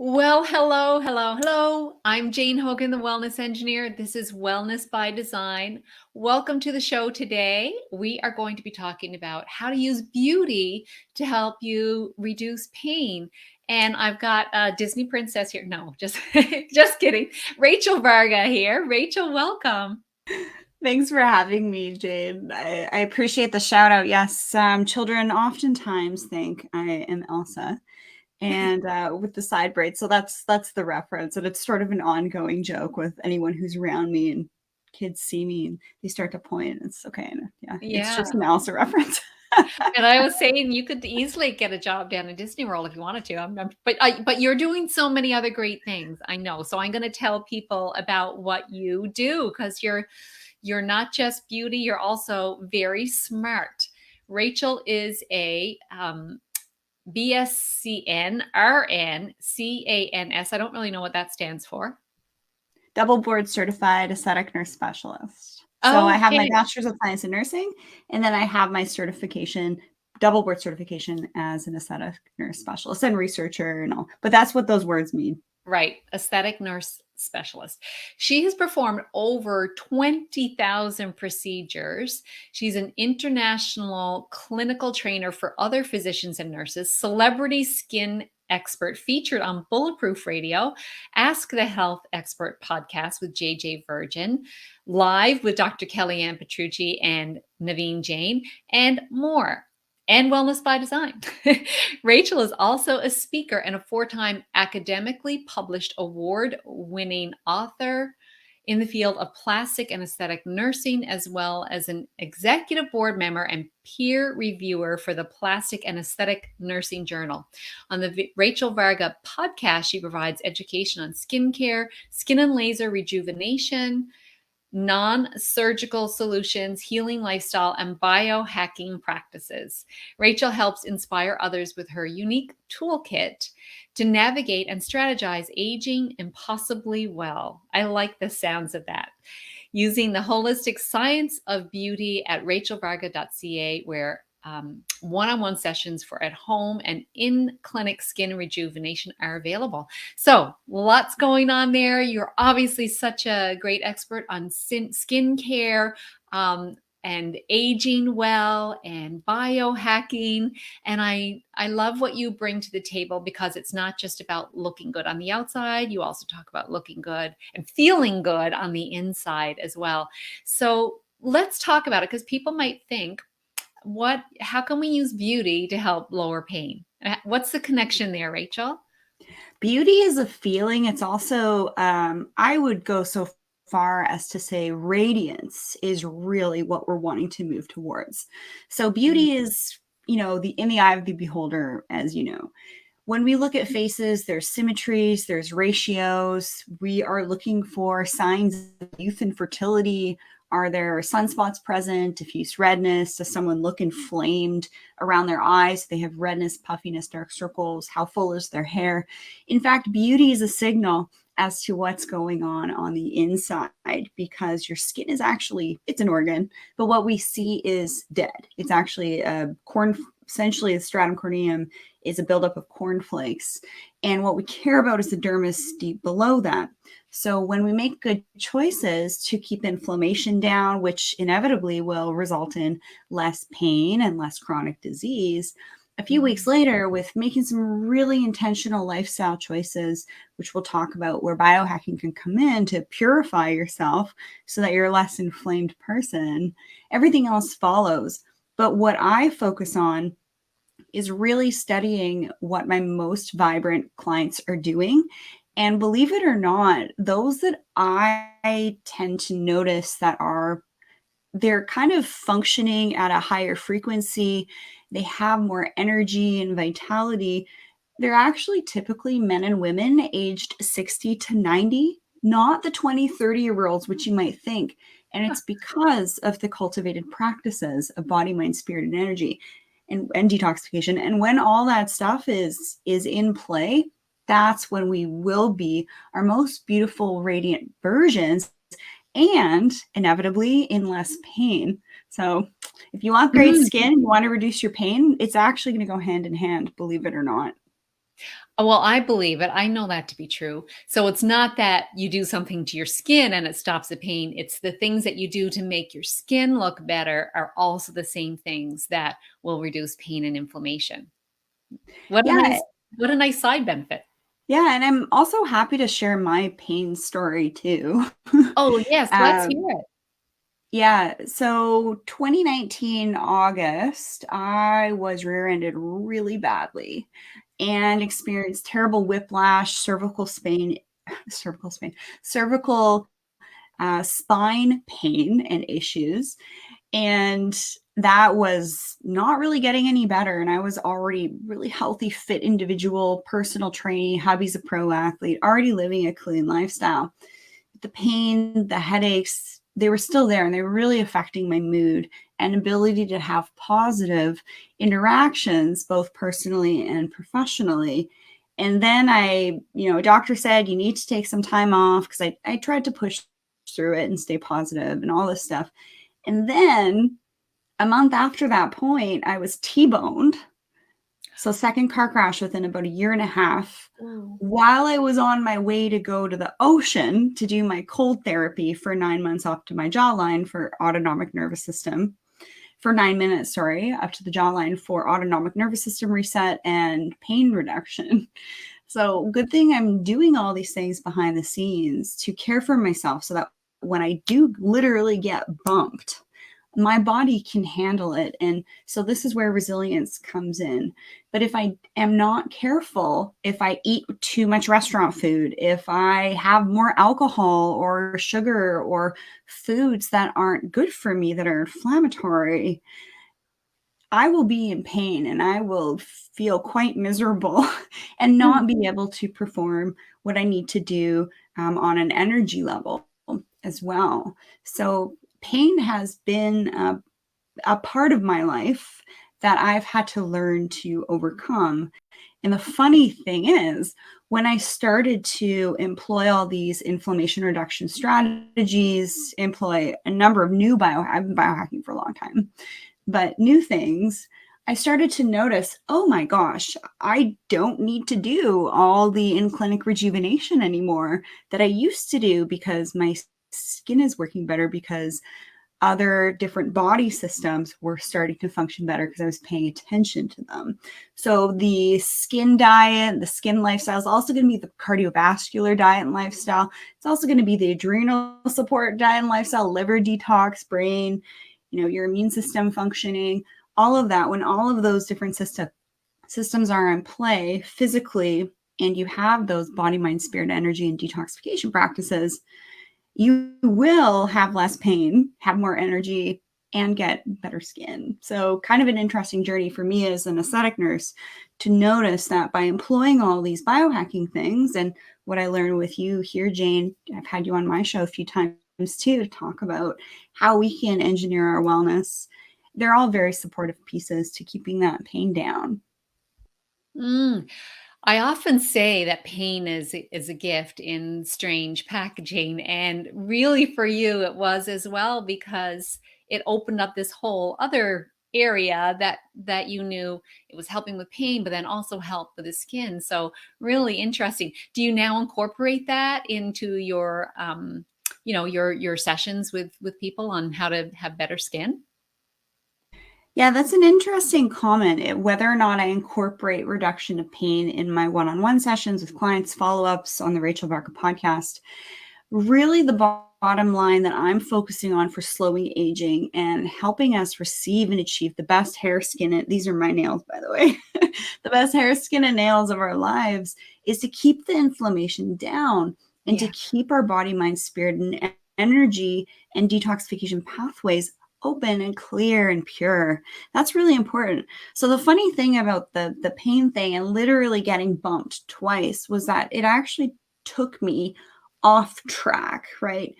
Well, hello, hello, hello. I'm Jane Hogan, the Wellness Engineer. This is Wellness by Design. Welcome to the show today. We are going to be talking about how to use beauty to help you reduce pain. And I've got a Disney princess here. No, just just kidding. Rachel Varga here. Rachel, welcome. Thanks for having me, Jade. I appreciate the shout out. Yes, children oftentimes think I am Elsa, and with the side braid. So that's the reference, and it's sort of an ongoing joke with anyone who's around me, and kids see me and they start to point. It's okay. Yeah, it's Yeah. just an Elsa reference. And I was saying you could easily get a job down in Disney World if you wanted to. But you're doing so many other great things. I know. So I'm going to tell people about what you do because you're not just beauty, you're also very smart. Rachel is a BScN, RNCANS. I don't really know what that stands for. Double board certified aesthetic nurse specialist. So I have my Okay. bachelor's of science in nursing, and then I have my certification, double board certification as an aesthetic nurse specialist and researcher and all. But that's what those words mean. Right, aesthetic nurse specialist. She has performed over 20,000 procedures. She's an international clinical trainer for other physicians and nurses, celebrity skin expert featured on Bulletproof Radio, Ask the Health Expert podcast with JJ Virgin, live with Dr. Kellyann Petrucci and Naveen Jain, and more. And Wellness by Design. Rachel is also a speaker and a four-time academically published award-winning author in the field of plastic and aesthetic nursing, as well as an executive board member and peer reviewer for the Plastic and Aesthetic Nursing Journal. On the Rachel Varga podcast, she provides education on skincare, skin and laser rejuvenation, non-surgical solutions, healing lifestyle, and biohacking practices. Rachel helps inspire others with her unique toolkit to navigate and strategize aging impossibly well. I like the sounds of that. Using the holistic science of beauty at RachelVarga.ca, where one-on-one sessions for at home and in clinic skin rejuvenation are available. So lots going on there. You're obviously such a great expert on skin care and aging well and biohacking. And I love what you bring to the table because it's not just about looking good on the outside. You also talk about looking good and feeling good on the inside as well. So let's talk about it because people might think, how can we use beauty to help lower pain? What's the connection there, Rachel? Beauty is a feeling. It's also, I would go so far as to say radiance is really what we're wanting to move towards. So beauty is, in the eye of the beholder, as you know. When we look at faces, there's symmetries, there's ratios. We are looking for signs of youth and fertility. Are there sunspots present? Diffuse redness? Does someone look inflamed around their eyes? They have redness, puffiness, dark circles. How full is their hair? In fact, beauty is a signal as to what's going on the inside, because your skin is actually, it's an organ, but what we see is dead. It's actually essentially the stratum corneum is a buildup of cornflakes. And what we care about is the dermis deep below that. So when we make good choices to keep inflammation down, which inevitably will result in less pain and less chronic disease, a few weeks later, with making some really intentional lifestyle choices, which we'll talk about, where biohacking can come in to purify yourself so that you're a less inflamed person, everything else follows. But what I focus on is really studying what my most vibrant clients are doing. And believe it or not, those that I tend to notice that they're kind of functioning at a higher frequency, they have more energy and vitality, they're actually typically men and women aged 60 to 90, not the 20, 30-year-olds, which you might think. And it's because of the cultivated practices of body, mind, spirit, and energy and detoxification. And when all that stuff is in play, that's when we will be our most beautiful, radiant versions, and inevitably in less pain. So if you want great skin, you want to reduce your pain, it's actually going to go hand in hand, believe it or not. Well, I believe it. I know that to be true. So it's not that you do something to your skin and it stops the pain. It's the things that you do to make your skin look better are also the same things that will reduce pain and inflammation. What a Yeah. nice what a nice side benefit. Yeah. And I'm also happy to share my pain story too. Oh, yes, let's hear um, it. yeah. So 2019 August, I was rear-ended really badly and experienced terrible whiplash, cervical spine pain and issues. And that was not really getting any better. And I was already really healthy, fit individual, personal trainee, hubby's a pro athlete, already living a clean lifestyle. The pain, the headaches, they were still there and they were really affecting my mood and ability to have positive interactions, both personally and professionally. And then a doctor said, you need to take some time off because I tried to push through it and stay positive and all this stuff. And then a month after that point, I was T-boned. So second car crash within about a year and a half. Oh. While I was on my way to go to the ocean to do my cold therapy for 9 months up to my jawline for autonomic nervous system, for 9 minutes, up to the jawline for autonomic nervous system reset and pain reduction. So good thing I'm doing all these things behind the scenes to care for myself so that when I do literally get bumped, my body can handle it. And so this is where resilience comes in. But if I am not careful, if I eat too much restaurant food, if I have more alcohol or sugar or foods that aren't good for me, that are inflammatory, I will be in pain and I will feel quite miserable and not be able to perform what I need to do on an energy level as well. So pain has been a part of my life that I've had to learn to overcome. And the funny thing is, when I started to employ all these inflammation reduction strategies, employ a number of new I've been biohacking for a long time, but new things, I started to notice, oh my gosh, I don't need to do all the in-clinic rejuvenation anymore that I used to do because my skin is working better, because other different body systems were starting to function better because I was paying attention to them. So the skin diet, the skin lifestyle is also going to be the cardiovascular diet and lifestyle. It's also going to be the adrenal support diet and lifestyle, liver detox, brain, your immune system functioning, all of that. When all of those different systems are in play physically, and you have those body, mind, spirit, energy, and detoxification practices, you will have less pain, have more energy, and get better skin. So kind of an interesting journey for me as an aesthetic nurse to notice that by employing all these biohacking things, and what I learned with you here, Jain, I've had you on my show a few times too to talk about how we can engineer our wellness. They're all very supportive pieces to keeping that pain down. Mm. I often say that pain is a gift in strange packaging, and really for you it was as well, because it opened up this whole other area that you knew it was helping with pain, but then also help with the skin. So really interesting. Do you now incorporate that into your your sessions with people on how to have better skin? Yeah, that's an interesting comment. Whether or not I incorporate reduction of pain in my one-on-one sessions with clients, follow-ups on the Rachel Varga podcast. Really, the bottom line that I'm focusing on for slowing aging and helping us receive and achieve the best hair, skin, and these are my nails, by the way, the best hair, skin, and nails of our lives is to keep the inflammation down and to keep our body, mind, spirit, and energy and detoxification pathways open and clear and pure. That's really important. So the funny thing about the pain thing and literally getting bumped twice was that it actually took me off track, right?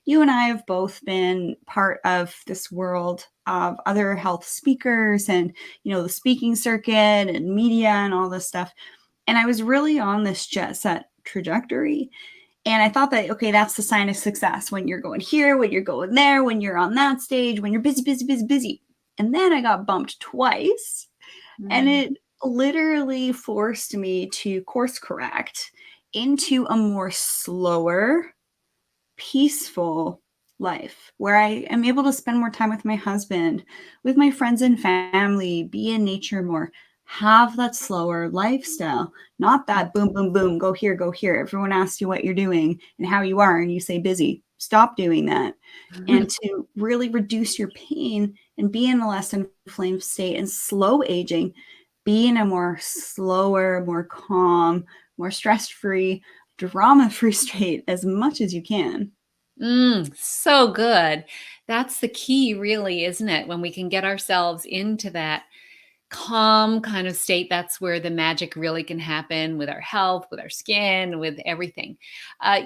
You and I have both been part of this world of other health speakers and, the speaking circuit and media and all this stuff. And I was really on this jet set trajectory. And I thought that, okay, that's the sign of success when you're going here, when you're going there, when you're on that stage, when you're busy, busy, busy, busy. And then I got bumped twice. And Mm. it literally forced me to course correct into a more slower, peaceful life where I am able to spend more time with my husband, with my friends and family, be in nature more, have that slower lifestyle, not that boom, boom, boom, go here, go here. Everyone asks you what you're doing and how you are, and you say busy. Stop doing that. And to really reduce your pain and be in a less inflamed state and slow aging, be in a more slower, more calm, more stress-free, drama-free state as much as you can. So good. That's the key, really, isn't it? When we can get ourselves into that calm kind of state, that's where the magic really can happen with our health, with our skin, with everything.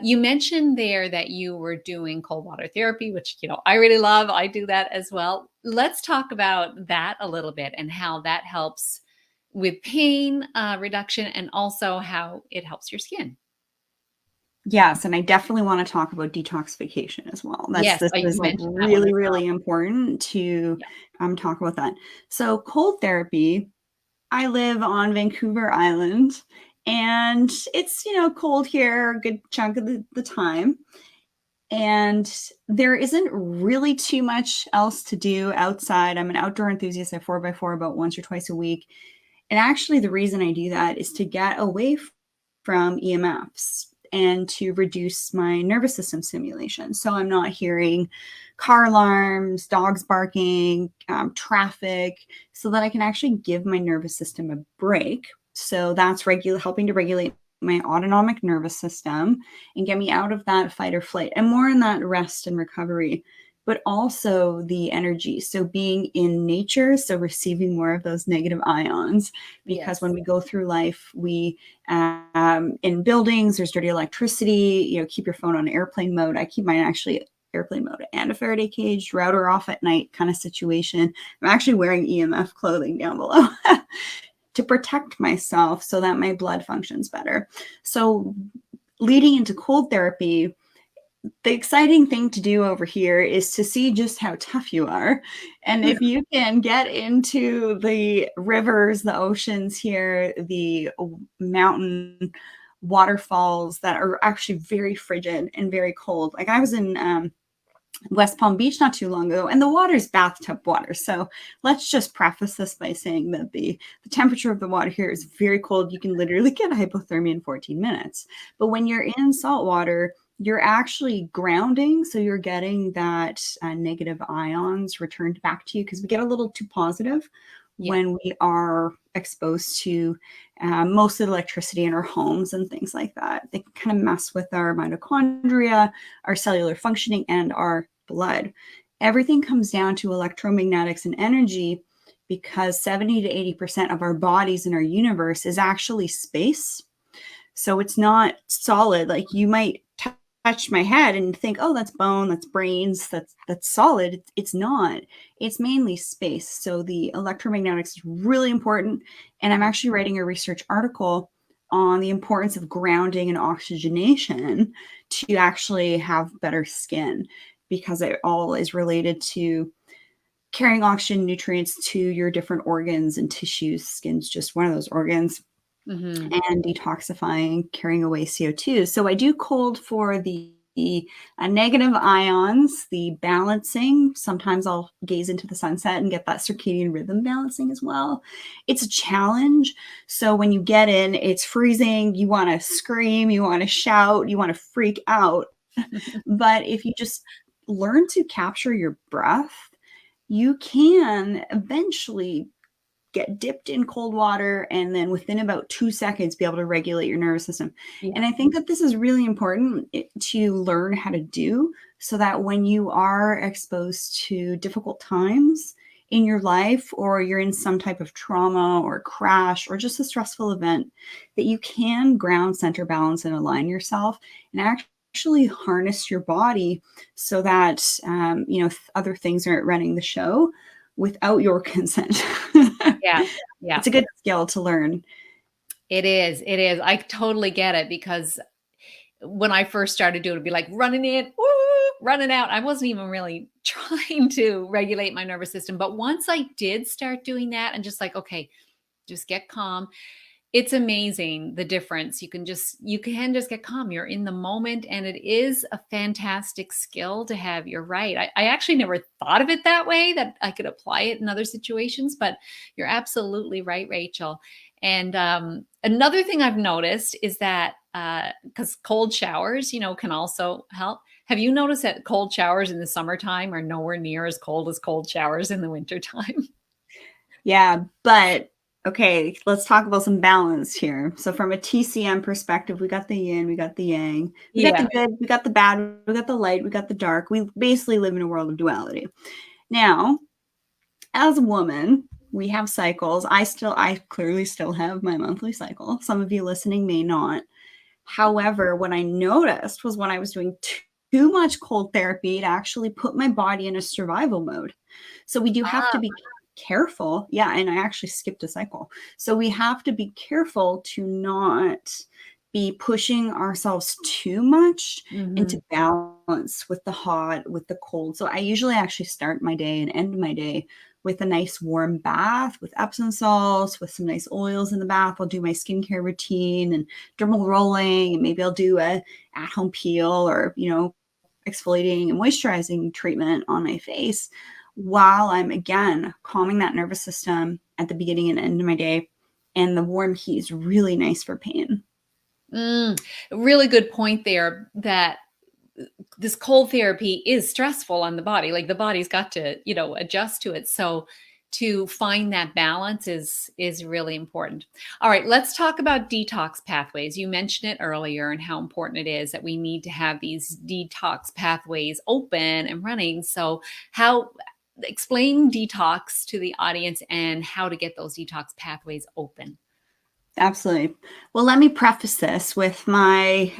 You mentioned there that you were doing cold water therapy, which, I really love. I do that as well. Let's talk about that a little bit and how that helps with pain reduction and also how it helps your skin. Yes, and I definitely want to talk about detoxification as well. Yes, This you is like mentioned that one as really, well. really important to Yeah. talk about that. So cold therapy, I live on Vancouver Island, and it's, cold here a good chunk of the time. And there isn't really too much else to do outside. I'm an outdoor enthusiast. I 4x4 about once or twice a week. And actually, the reason I do that is to get away from EMFs and to reduce my nervous system stimulation. So I'm not hearing car alarms, dogs barking, traffic, so that I can actually give my nervous system a break. So that's helping to regulate my autonomic nervous system and get me out of that fight or flight and more in that rest and recovery, but also the energy. So being in nature, so receiving more of those negative ions, because when we go through life, we in buildings, there's dirty electricity, keep your phone on airplane mode. I keep mine actually airplane mode and a Faraday cage, router off at night kind of situation. I'm actually wearing EMF clothing down below to protect myself so that my blood functions better. So leading into cold therapy, the exciting thing to do over here is to see just how tough you are. And if you can get into the rivers, the oceans here, the mountain waterfalls that are actually very frigid and very cold. Like I was in West Palm Beach not too long ago, and the water's bathtub water. So let's just preface this by saying that the temperature of the water here is very cold. You can literally get hypothermia in 14 minutes. But when you're in salt water, you're actually grounding. So you're getting that negative ions returned back to you because we get a little too positive when we are exposed to most of the electricity in our homes and things like that. They can kind of mess with our mitochondria, our cellular functioning, and our blood. Everything comes down to electromagnetics and energy because 70 to 80% of our bodies in our universe is actually space. So it's not solid. Like you might touch my head and think, oh, that's bone, that's brains, that's solid. It's not. It's mainly space. So the electromagnetics is really important. And I'm actually writing a research article on the importance of grounding and oxygenation to actually have better skin, because it all is related to carrying oxygen, nutrients to your different organs and tissues. Skin's just one of those organs. And detoxifying, carrying away CO2. So I do cold for the negative ions, the balancing. Sometimes I'll gaze into the sunset and get that circadian rhythm balancing as well. It's a challenge. So when you get in, it's freezing. You want to scream, you want to shout, you want to freak out. But if you just learn to capture your breath, you can eventually get dipped in cold water and then within about 2 seconds be able to regulate your nervous system. And I think that this is really important to learn how to do, so that when you are exposed to difficult times in your life, or you're in some type of trauma or crash or just a stressful event, that you can ground, center, balance, and align yourself and actually harness your body so that other things aren't running the show without your consent. Yeah. It's a good skill to learn. It is. It is. I totally get it, because when I first started doing it, it'd be like running in, woo, running out. I wasn't even really trying to regulate my nervous system. But once I did start doing that and just like, okay, just get calm. It's amazing the difference. You can just get calm. You're in the moment, and it is a fantastic skill to have. You're right. I actually never thought of it that way, that I could apply it in other situations, but you're absolutely right, Rachel. And another thing I've noticed is that because cold showers, can also help. Have you noticed that cold showers in the summertime are nowhere near as cold showers in the wintertime? Yeah, but okay, let's talk about some balance here. So from a TCM perspective, we got the yin, we got the yang, we got Yeah. the good, we got the bad, we got the light, we got the dark. We basically live in a world of duality. Now, as a woman, we have cycles. I clearly still have my monthly cycle. Some of you listening may not. However, what I noticed was when I was doing too much cold therapy, it actually put my body in a survival mode. So we do have to be careful. Yeah, and I actually skipped a cycle. So we have to be careful to not be pushing ourselves too much into balance with the hot, with the cold. So I usually actually start my day and end my day with a nice warm bath with Epsom salts, with some nice oils in the bath. I'll do my skincare routine and dermal rolling, and maybe I'll do a at-home peel or, exfoliating and moisturizing treatment on my face while I'm, again, calming that nervous system at the beginning and end of my day. And the warm heat is really nice for pain. Really good point there, that this cold therapy is stressful on the body. Like the body's got to, adjust to it. So to find that balance is really important. All right, let's talk about detox pathways. You mentioned it earlier and how important it is that we need to have these detox pathways open and running. So explain detox to the audience and how to get those detox pathways open. Absolutely. Well, let me preface this with my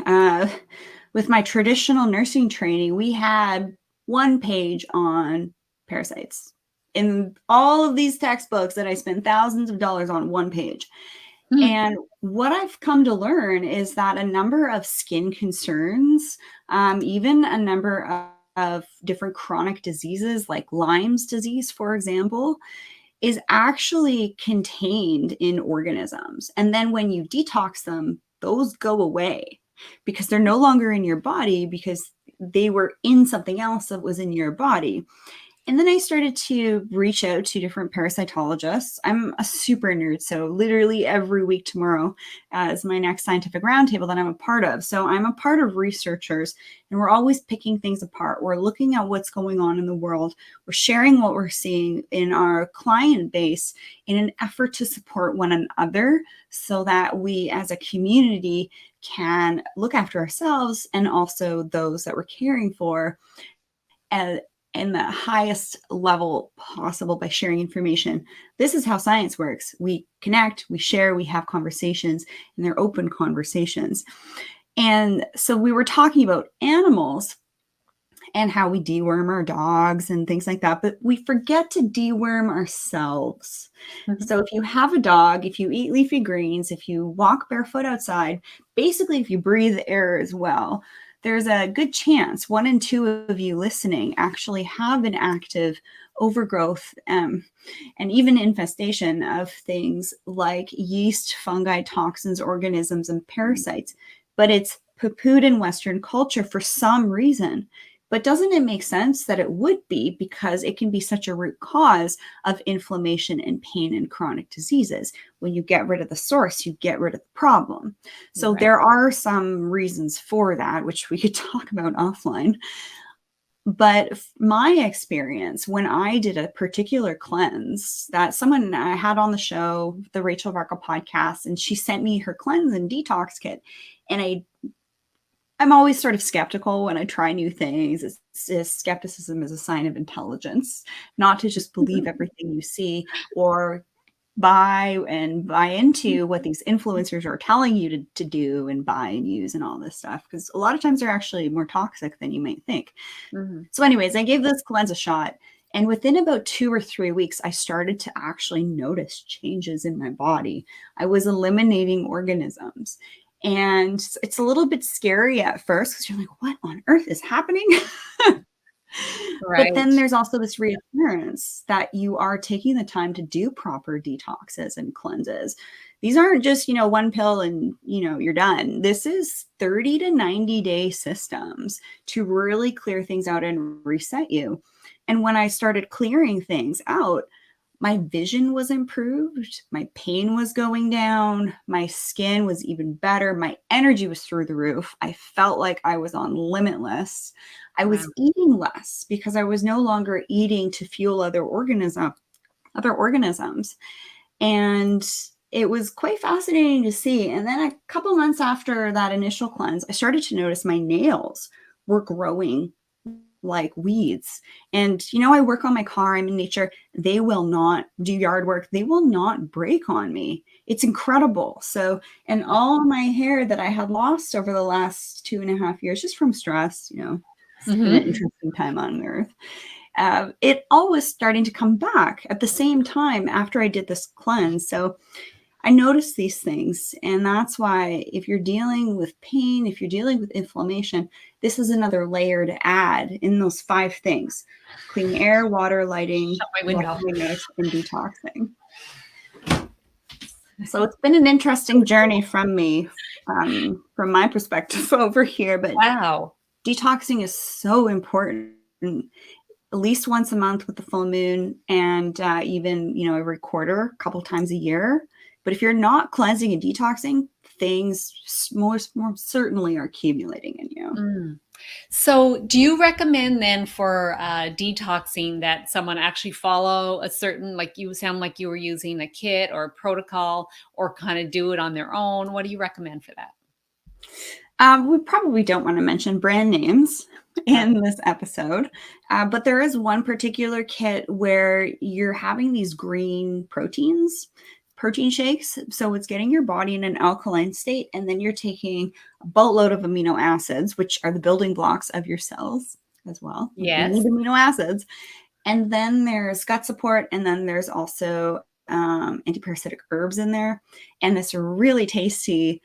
traditional nursing training. We had one page on parasites in all of these textbooks that I spent thousands of dollars on, one page. And what I've come to learn is that a number of skin concerns, even a number of different chronic diseases like Lyme's disease, for example, is actually contained in organisms. And then when you detox them, those go away because they're no longer in your body because they were in something else that was in your body. And then I started to reach out to different parasitologists. I'm a super nerd, so literally every week tomorrow is my next scientific roundtable that I'm a part of. So I'm a part of researchers, and we're always picking things apart. We're looking at what's going on in the world. We're sharing what we're seeing in our client base in an effort to support one another so that we as a community can look after ourselves and also those that we're caring for in the highest level possible by sharing information. This is how science works. We connect, we share, we have conversations, and they're open conversations. And so we were talking about animals and how we deworm our dogs and things like that, but we forget to deworm ourselves. So if you have a dog, if you eat leafy greens, if you walk barefoot outside, basically if you breathe air as well, there's a good chance 1 in 2 of you listening actually have an active overgrowth and even infestation of things like yeast, fungi, toxins, organisms, and parasites. But it's poo-pooed in Western culture for some reason. But doesn't it make sense that it would be, because it can be such a root cause of inflammation and pain and chronic diseases? When you get rid of the source, you get rid of the problem. So there are some reasons for that, which we could talk about offline. But my experience when I did a particular cleanse that someone I had on the show, the Rachel Varga Podcast, and she sent me her cleanse and detox kit. And I'm always sort of skeptical when I try new things. Skepticism is a sign of intelligence, not to just believe everything you see or buy into what these influencers are telling you to do and buy and use and all this stuff. Because a lot of times they're actually more toxic than you might think. So anyways, I gave this cleanse a shot. And within about 2 or 3 weeks, I started to actually notice changes in my body. I was eliminating organisms. And it's a little bit scary at first because you're like, what on earth is happening? But then Right. there's also this reassurance that you are taking the time to do proper detoxes and cleanses. These aren't just, one pill and, you're done. This is 30 to 90-day systems to really clear things out and reset you. And when I started clearing things out, my vision was improved, my pain was going down, my skin was even better, my energy was through the roof. I felt like I was on limitless. I Wow. was eating less because I was no longer eating to fuel other organisms. And it was quite fascinating to see. And then a couple months after that initial cleanse, I started to notice my nails were growing like weeds. And, I work on my car, I'm in nature. They will not do yard work. They will not break on me. It's incredible. So, and all my hair that I had lost over the last 2.5 years, just from stress, it's been an interesting time on earth. It all was starting to come back at the same time after I did this cleanse. So I noticed these things. And that's why if you're dealing with pain, if you're dealing with inflammation, this is another layer to add in those 5 things: clean air, water, lighting, Shut my window. and detoxing. So it's been an interesting journey from from my perspective over here. But Wow. detoxing is so important. At least once a month with the full moon, and even, every quarter, a couple times a year. But if you're not cleansing and detoxing, things more certainly are accumulating in you. So, do you recommend then for detoxing that someone actually follow a certain, like you sound like you were using a kit or a protocol, or kind of do it on their own? What do you recommend for that? We probably don't want to mention brand names in this episode, but there is one particular kit where you're having these green protein shakes. So it's getting your body in an alkaline state, and then you're taking a boatload of amino acids, which are the building blocks of your cells as well. You Yes. need amino acids. And then there's gut support, and then there's also antiparasitic herbs in there, and this really tasty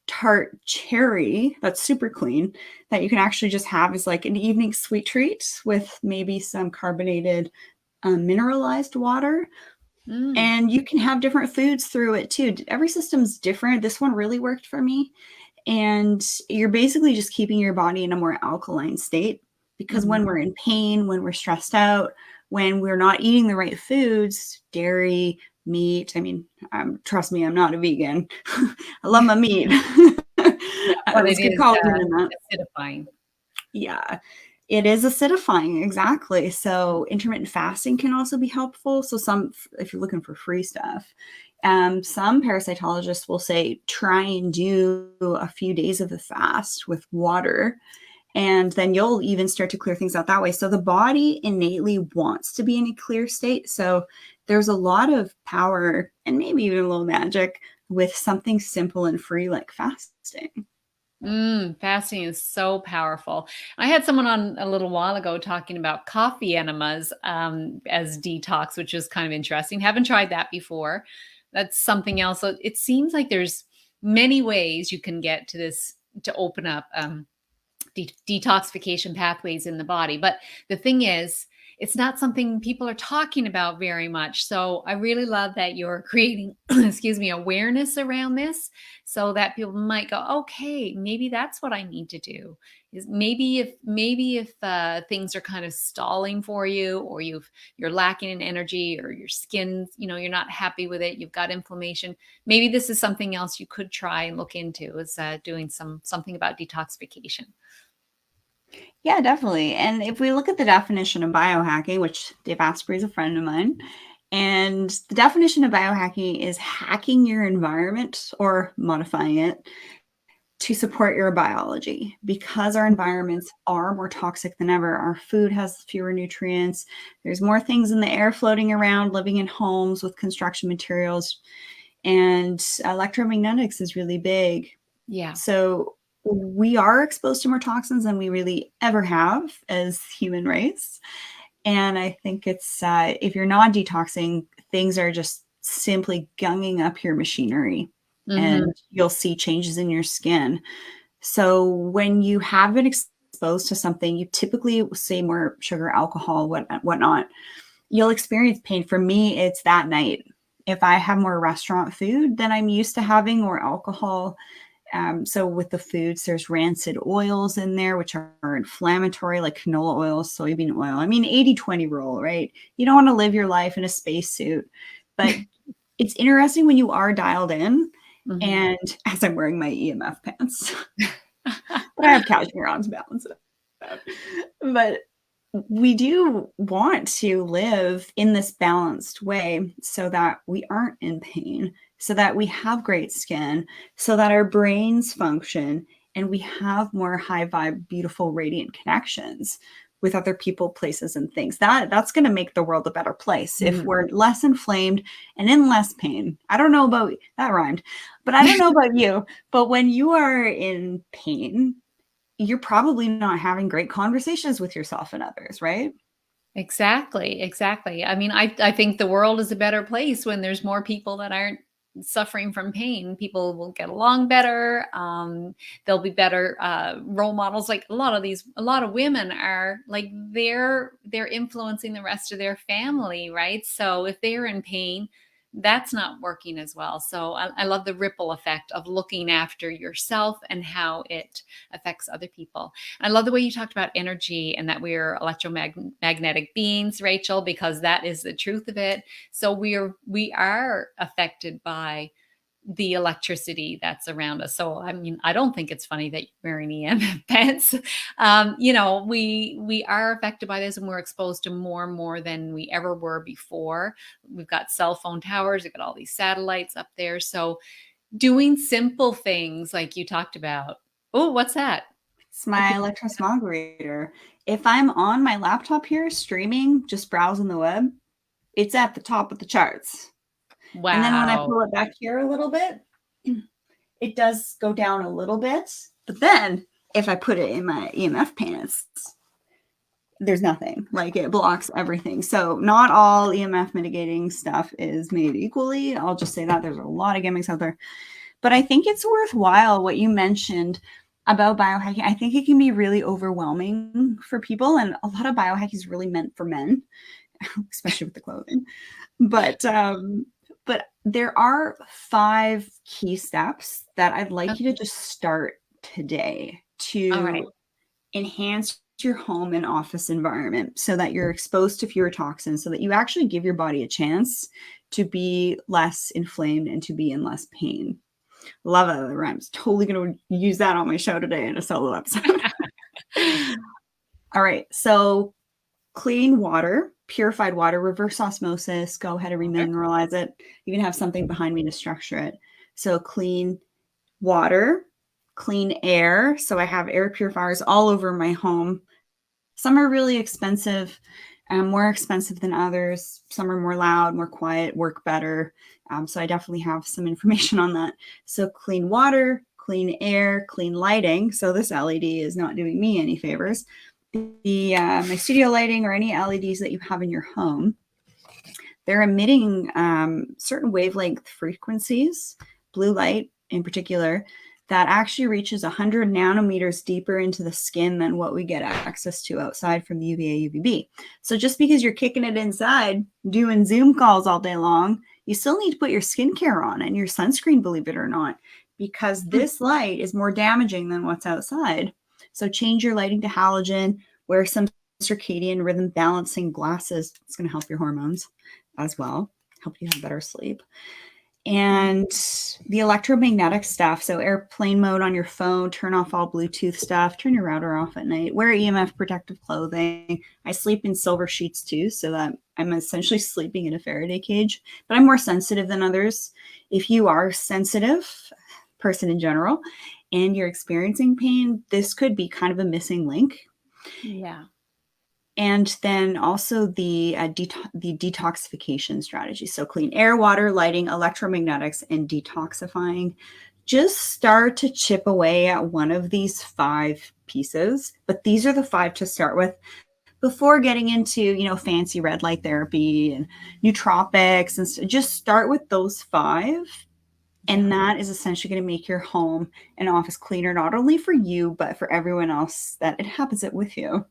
tart cherry that's super clean that you can actually just have as like an evening sweet treat with maybe some carbonated mineralized water. Mm. And you can have different foods through it too. Every system's different. This one really worked for me. And you're basically just keeping your body in a more alkaline state, because when we're in pain, when we're stressed out, when we're not eating the right foods, dairy, meat. I mean, trust me, I'm not a vegan. I love my meat. But There's it good is collagen in that. acidifying. Yeah, it is acidifying. Exactly. So intermittent fasting can also be helpful. So if you're looking for free stuff, some parasitologists will say, try and do a few days of a fast with water, and then you'll even start to clear things out that way. So the body innately wants to be in a clear state. So there's a lot of power and maybe even a little magic with something simple and free like fasting. Fasting is so powerful. I had someone on a little while ago talking about coffee enemas as detox, which is kind of interesting. Haven't tried that before. That's something else. So it seems like there's many ways you can get to this, to open up detoxification pathways in the body. But the thing is, it's not something people are talking about very much. So I really love that you're creating, excuse me, awareness around this, so that people might go, okay, maybe that's what I need to do. Is maybe if things are kind of stalling for you, or you're lacking in energy, or your skin, you're not happy with it, you've got inflammation. Maybe this is something else you could try and look into, is doing something about detoxification. Yeah, definitely. And if we look at the definition of biohacking, which Dave Asprey is a friend of mine, and the definition of biohacking is hacking your environment or modifying it to support your biology. Because our environments are more toxic than ever, our food has fewer nutrients, there's more things in the air floating around, living in homes with construction materials, and electromagnetics is really big. Yeah. So we are exposed to more toxins than we really ever have as human race. And I think it's if you're not detoxing, things are just simply gunging up your machinery, and you'll see changes in your skin. So when you have been exposed to something, you typically say more sugar, alcohol, whatnot, you'll experience pain. For me, it's that night. If I have more restaurant food than I'm used to having, or alcohol. So with the foods, there's rancid oils in there, which are inflammatory, like canola oil, soybean oil. I mean, 80-20 rule, right? You don't want to live your life in a spacesuit, but it's interesting when you are dialed in. Mm-hmm. And as I'm wearing my EMF pants, but I have cashmere on to balance it out. But we do want to live in this balanced way so that we aren't in pain, so that we have great skin, so that our brains function, and we have more high vibe, beautiful, radiant connections with other people, places, and things. That's going to make the world a better place if we're less inflamed and in less pain. I don't know about that rhymed, but I don't know about you, but when you are in pain, you're probably not having great conversations with yourself and others, right? Exactly. I mean, I think the world is a better place when there's more people that aren't suffering from pain. People will get along better. They'll be better role models. Like a lot of women are like, they're influencing the rest of their family, right? So if they're in pain, that's not working as well. So I love the ripple effect of looking after yourself and how it affects other people. I love the way you talked about energy and that we're electromagnetic beings, Rachel, because that is the truth of it. So we are affected by the electricity that's around us. So, I mean, I don't think it's funny that you're wearing EMF pants. We are affected by this, and we're exposed to more and more than we ever were before. We've got cell phone towers, we've got all these satellites up there. So doing simple things like you talked about. Oh, what's that? It's my electrosmog reader. If I'm on my laptop here streaming, just browsing the web, it's at the top of the charts. Wow. And then when I pull it back here a little bit, it does go down a little bit. But then if I put it in my EMF pants, there's nothing. Like, it blocks everything. So not all EMF mitigating stuff is made equally. I'll just say that there's a lot of gimmicks out there. But I think it's worthwhile what you mentioned about biohacking. I think it can be really overwhelming for people. And a lot of biohacking is really meant for men, especially with the clothing. But there are 5 key steps that I'd like you to just start today to enhance your home and office environment so that you're exposed to fewer toxins, so that you actually give your body a chance to be less inflamed and to be in less pain. Love it. The rhymes. Totally going to use that on my show today in a solo episode. All right. So clean water, purified water, reverse osmosis, go ahead and remineralize it. You can have something behind me to structure it. So clean water, clean air. So I have air purifiers all over my home. Some are really expensive, more expensive than others. Some are more loud, more quiet, work better. So I definitely have some information on that. So clean water, clean air, clean lighting. So this LED is not doing me any favors. My studio lighting or any LEDs that you have in your home, they're emitting certain wavelength frequencies, blue light in particular, that actually reaches 100 nanometers deeper into the skin than what we get access to outside from the UVA, UVB. So just because you're kicking it inside, doing Zoom calls all day long, you still need to put your skincare on and your sunscreen, believe it or not, because this light is more damaging than what's outside. So change your lighting to halogen, wear some circadian rhythm balancing glasses. It's going to help your hormones as well, help you have better sleep. And the electromagnetic stuff. So airplane mode on your phone, turn off all Bluetooth stuff, turn your router off at night, wear EMF protective clothing. I sleep in silver sheets too, so that I'm essentially sleeping in a Faraday cage, but I'm more sensitive than others. If you are sensitive, person in general, and you're experiencing pain, this could be kind of a missing link. Yeah. And then also the detoxification strategy. So clean air, water, lighting, electromagnetics, and detoxifying. Just start to chip away at one of these 5 pieces. But these are the 5 to start with before getting into, fancy red light therapy and nootropics. And just start with those 5. And that is essentially going to make your home and office cleaner, not only for you, but for everyone else that inhabits it with you.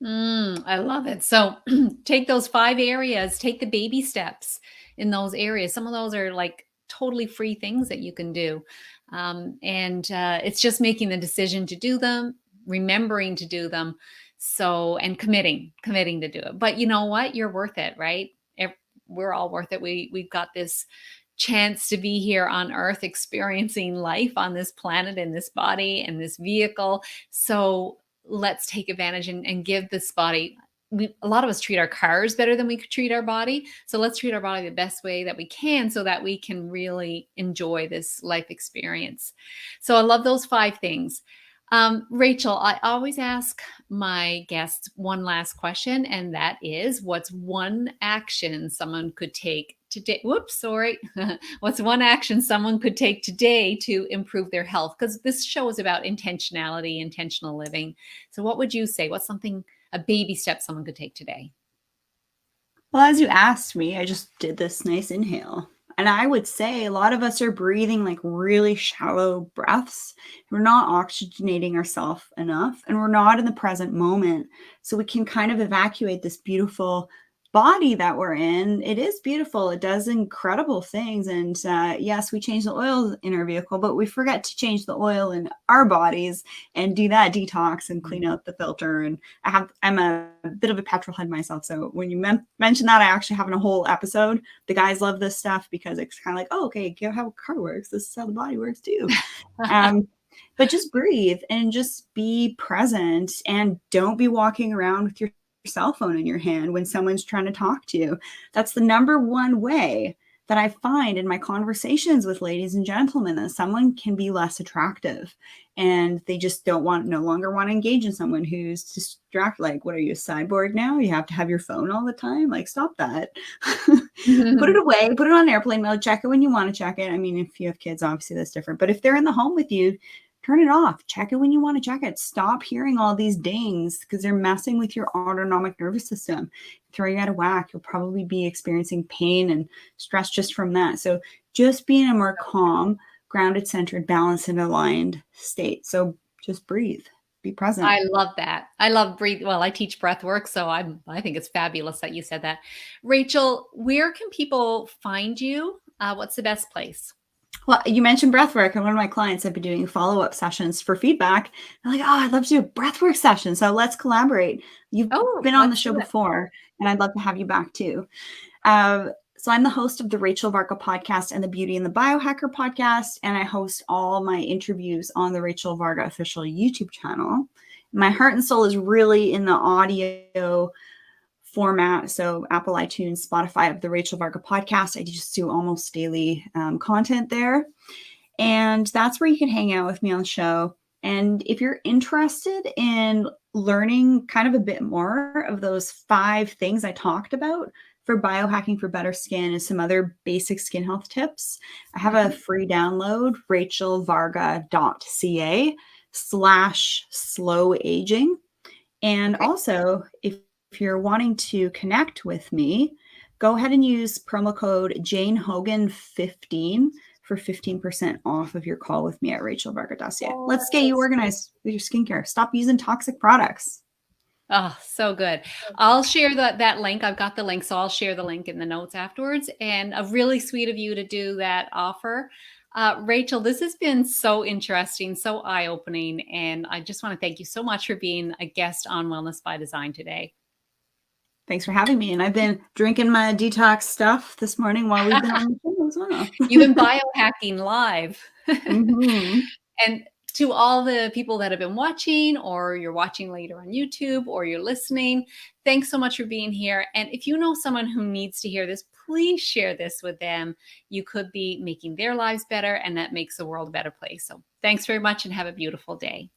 I love it. So take those 5 areas, take the baby steps in those areas. Some of those are like totally free things that you can do. And it's just making the decision to do them, remembering to do them. So, and committing to do it. But you know what? You're worth it, right? We're all worth it. We've got this chance to be here on earth experiencing life on this planet, in this body, in this vehicle. So let's take advantage and give this body. A lot of us treat our cars better than we could treat our body. So let's treat our body the best way that we can so that we can really enjoy this life experience. So I love those 5 things. Rachel, I always ask my guests one last question, and that is, what's one action someone could take today? Whoops, sorry. What's one action someone could take today to improve their health? Because this show is about intentionality, intentional living. So what would you say? What's something, a baby step someone could take today? Well, as you asked me, I just did this nice inhale. And I would say a lot of us are breathing like really shallow breaths. We're not oxygenating ourselves enough, and we're not in the present moment. So we can kind of evacuate this beautiful body that we're in. It is beautiful. It does incredible things. And yes, we change the oil in our vehicle, but we forget to change the oil in our bodies and do that detox and clean out the filter. And I'm a bit of a petrol head myself. So when you mention that, I actually have a whole episode. The guys love this stuff because it's kind of like, oh, okay, get how a car works. This is how the body works too. But just breathe and just be present, and don't be walking around with your cell phone in your hand when someone's trying to talk to you. That's the number one way that I find in my conversations with ladies and gentlemen, that someone can be less attractive and they just no longer want to engage in someone who's distracted. Like, what are you, a cyborg now? You have to have your phone all the time? Like, stop that. Put it away, put it on airplane mode, check it when you want to check it. I mean, if you have kids, obviously that's different, but if they're in the home with you, turn it off. Check it when you want to check it. Stop hearing all these dings because they're messing with your autonomic nervous system, throwing you out of whack. You'll probably be experiencing pain and stress just from that. So just be in a more calm, grounded, centered, balanced, and aligned state. So just breathe. Be present. I love that. I love breathe. Well, I teach breath work, so I think it's fabulous that you said that. Rachel, where can people find you? What's the best place? Well, you mentioned breathwork, and one of my clients have been doing follow-up sessions for feedback. They're like, oh, I'd love to do a breathwork session. So let's collaborate. You've been on the show before, and I'd love to have you back too. So I'm the host of the Rachel Varga Podcast and the Beauty and the Biohacker Podcast, and I host all my interviews on the Rachel Varga official YouTube channel. My heart and soul is really in the audio format. So Apple, iTunes, Spotify of the Rachel Varga Podcast. I just do almost daily content there. And that's where you can hang out with me on the show. And if you're interested in learning kind of a bit more of those 5 things I talked about for biohacking for better skin and some other basic skin health tips, I have a free download, RachelVarga.ca/slow aging. And also, if you're wanting to connect with me, go ahead and use promo code Jain Hogan 15 for 15% off of your call with me at RachelVarga.ca. Let's get you organized with your skincare. Stop using toxic products. Oh, so good. I'll share that link. I've got the link, so I'll share the link in the notes afterwards. And really sweet of you to do that offer. Rachel, this has been so interesting, so eye-opening. And I just want to thank you so much for being a guest on Wellness by Design today. Thanks for having me. And I've been drinking my detox stuff this morning while we've been on the show as well. You've been biohacking live. Mm-hmm. And to all the people that have been watching, or you're watching later on YouTube, or you're listening, thanks so much for being here. And if you know someone who needs to hear this, please share this with them. You could be making their lives better, and that makes the world a better place. So thanks very much and have a beautiful day.